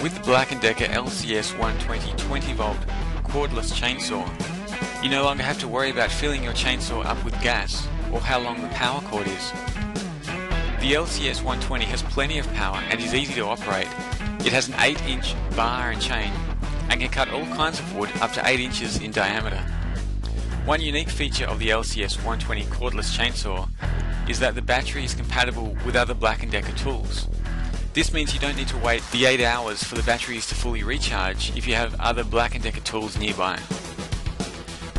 With the Black Decker LCS120 20-volt Cordless chainsaw, you no longer have to worry about filling your chainsaw up with gas or how long the power cord is. The LCS120 has plenty of power and is easy to operate. It has an 8-inch bar and chain and can cut all kinds of wood up to 8 inches in diameter. One unique feature of the LCS120 Cordless chainsaw is that the battery is compatible with other Black Decker tools. This means you don't need to wait the 8 hours for the batteries to fully recharge if you have other Black Decker tools nearby.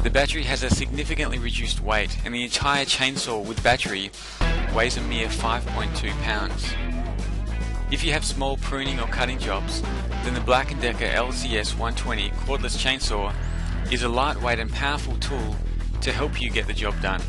The battery has a significantly reduced weight, and the entire chainsaw with battery weighs a mere 5.2 pounds. If you have small pruning or cutting jobs, then the Black Decker LCS120 Cordless chainsaw is a lightweight and powerful tool to help you get the job done.